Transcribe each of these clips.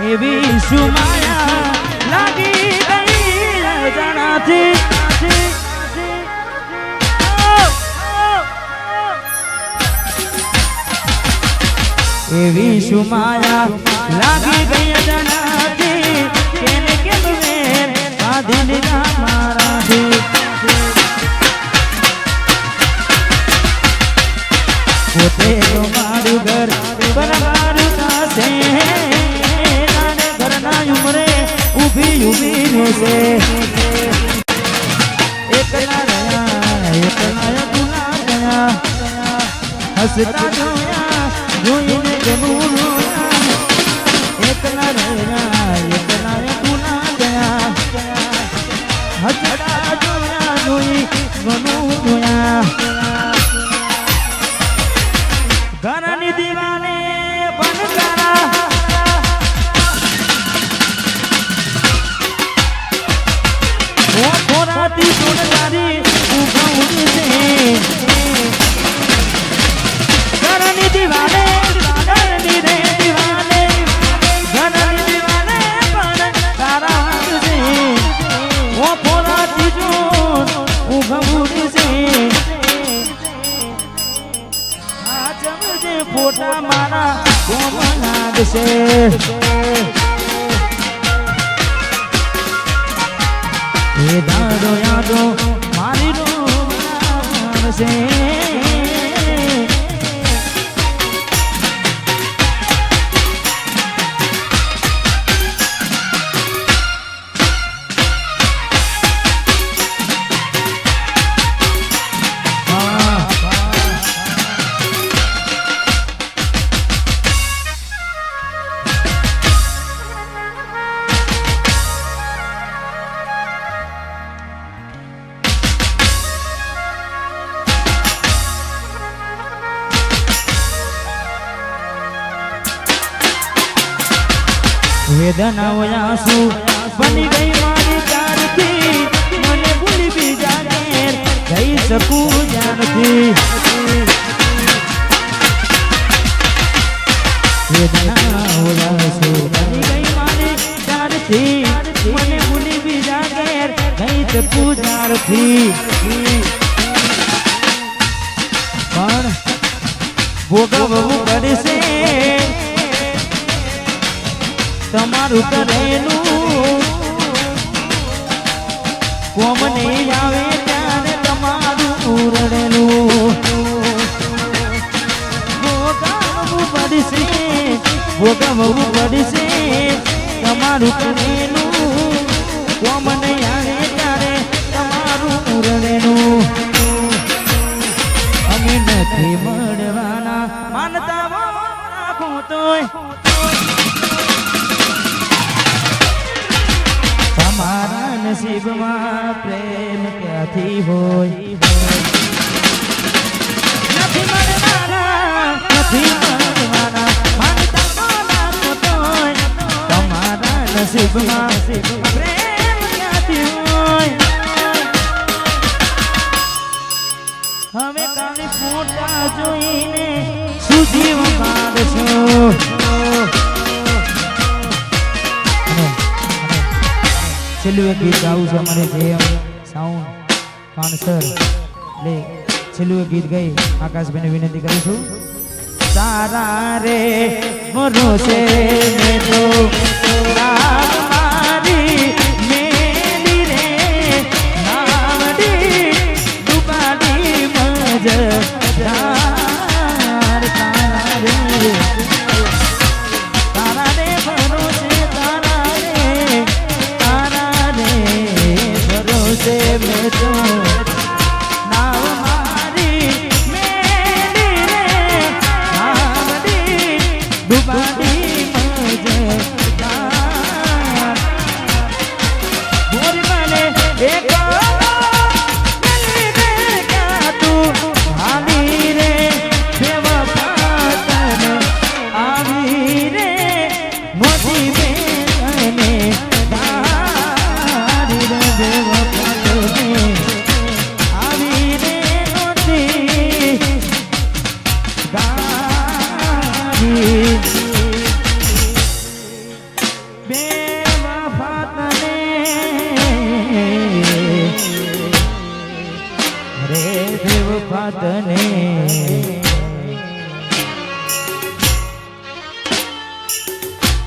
એવી સુમાયા લાગી ગઈ જણાથી એવી સુમાયા લાગી ગઈ જણાથી કેને કેમ મેર આદિ મારાથી પોતે તો મારું ઘર બરાબર થશે ઘરના ઉમરે ઊભી ઊભી રહેશે એકલા રહ્યા તુલા ગયા હસતા જોયા જોઈને જનું એકલા રહ્યા તુલા ગયા હસતા જોયા જોઈ જનું જોયા ઘરની દીવાને બનકારા ઓ ખોરાતી સોનકારી ઉભા ઉડશે ઘરની દીવાને ઘરની રે દીવાને ઘરની દીવાને બનકારા ઉડશે ઓ ખોરાતી સોન ઉભા ઉડશે ફોટા મારા કોમ લાગશે એ દાડો યાદો મારી રોશે વેદના આંસુ બની ગઈ મારી તારથી મને ભૂલી બીજા ઘેર જઈ શકું જ્ઞાનથી વેદના આંસુ બની ગઈ મારી તારથી મને ભૂલી બીજા ઘેર જઈ શકું જ્ઞાનથી પણ ભોગવવું પડશે તમારું કરેલું કોમ નહીં આવે ત્યારે તમારું રડેલું ભોગવવું પડશે તમારું કરેલું કોમ નહીં આવે ત્યારે તમારું રડેલું અમે નથી મળવાના માનતા રાખો તોય તમારા નસીબમાં પ્રેમ ક્યાંથી હોય નથી મળવાના માનતા તોય તમારા નસીબમાં પ્રેમ ક્યાંથી હોય હવે કાલે ફોટા જોઈને સુજીવ કાઢશો છેલ્લું એક ગીત ગાવું છે અમારે જેમ સાઉન્ડ કાનસર એટલે છેલ્લું એક ગીત ગઈ આકાશભાઈને વિનંતી કરીશું સારા રે ભરોસે તો મારી મેલી રે નાવડી ડુબાડી મજ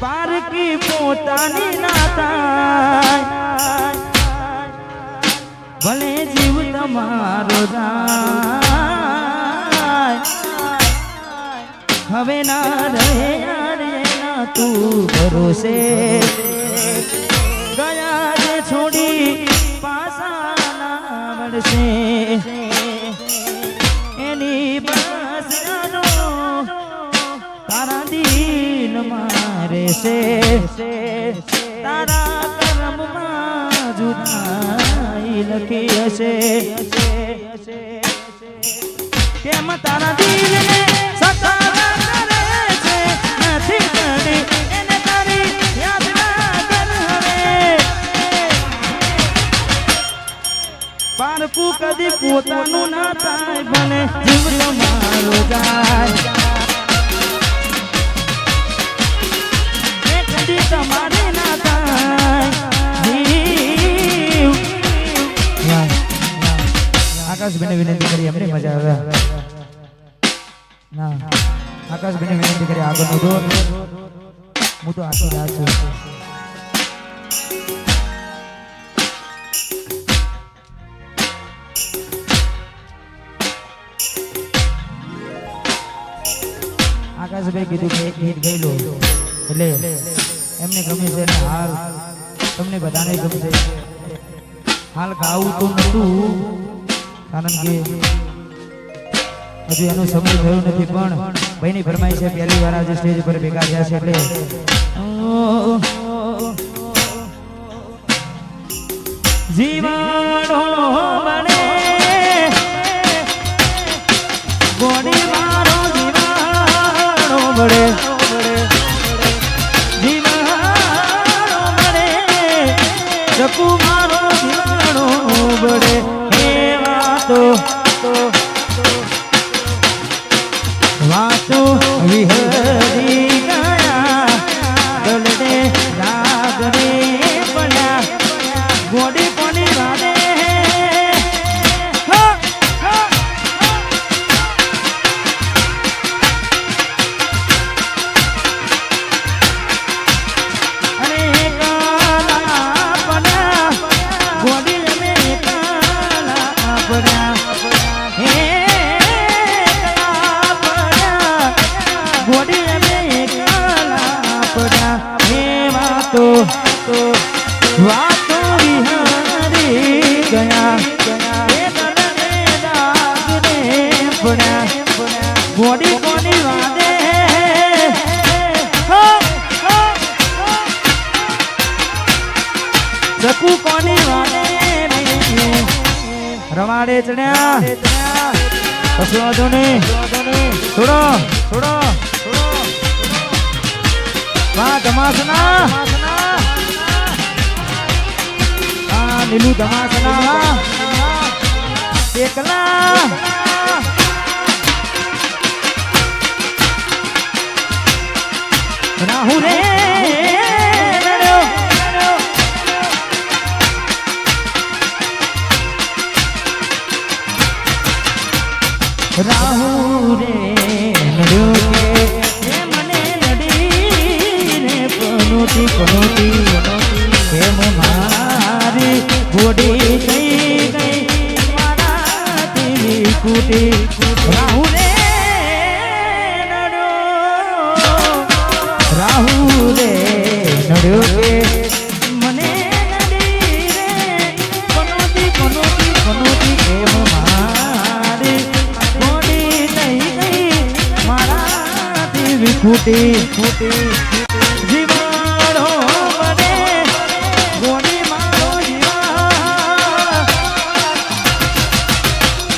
પારકી પોતાની નાતા ભલે જીવ તમારો જાય હવે ના રહે ના તું ભરોસે ગયા જે છોડી પાસા ના વળશે એની પાસનો તારા દિલ મારે છે તારા કર્મમાં જુદાઈ લખી હશે કેમ તારા દિલને સતાવા કરે છે નથી કરી એને તારી યાદ ના કર હવે પારકું કદી પોતાનું ના થાય ભલે જીવ તમારો જાય તમારે ના થાય આકાશભાઈને વિનંતી કરી અમને મજા આવે ના આકાશભાઈને વિનંતી કરી આગળનો દોર હું તો આખી રાત છું આકાશભાઈ કીધું કે એક ગીત ગઈ લો એટલે એમને ગમે છે ને હાલ તમને બધાને ગમશે હાલ ગાવું તો નતું કારણ કે હજુ એનો સમય થયો નથી પણ ભાઈની ફરમાઈ છે પહેલી વાર આજે સ્ટેજ પર ભેગા થયા છે એટલે જીવાડો બને ગોડી મારો જીવાડો બળે કુમારો જીવાણો બળે હે વાતો વિહરી ગયા દલડે લાગડે પડ્યા ગોડી કોની વાદે વાતો વિહારી ગયા પડ્યા ગોડી કોની વાદે ચકુ કોની વાદે રવાડે ચડ્યા કશું વાંધો નહીં છોડો છોડો વાહ ધમાસના નીલું ધમાસના એકલા રાહુ રે રાહુ રે નડ્યો કે મને નડીને પનોતી પનોતી કેમ મારી ગોડી થઈ ગઈ મારાથી કૂટી રાહુ રે નડ્યો રાહુ રે નડ્યો કે મને નડી રે પનોતી પનોતી પનોતી કેમ મારી ગોડી થઈ ગઈ મારાથી કૂટી કૂટી જીવાડો બને ગોડી મારો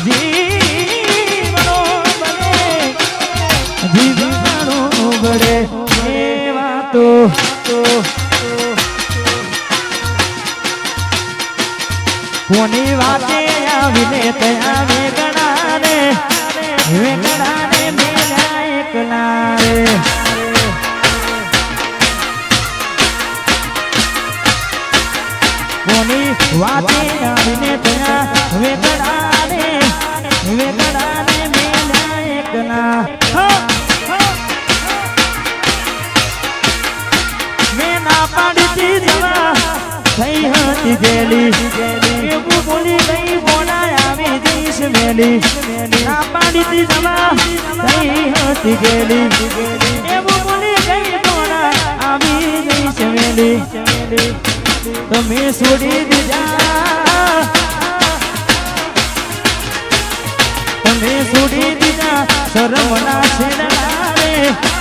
જીવાડો બને જીવાડો બને એવા તો કોની વાતે આવીને ત્યાં વેગણાને મેલા એકલા રે કોની વાતે આવીને ત્યાં વેગણાને મેલા એવું બોલી ગઈ મોડા આવી જઈશ મેલી ના પાડીથી જવા થઈ હતી ગેલી એવું બોલી ગઈ મોડા આવી જઈશ મેલી તમે છોડી દીધા તમે છોડી દીધા શરમના છેડા રે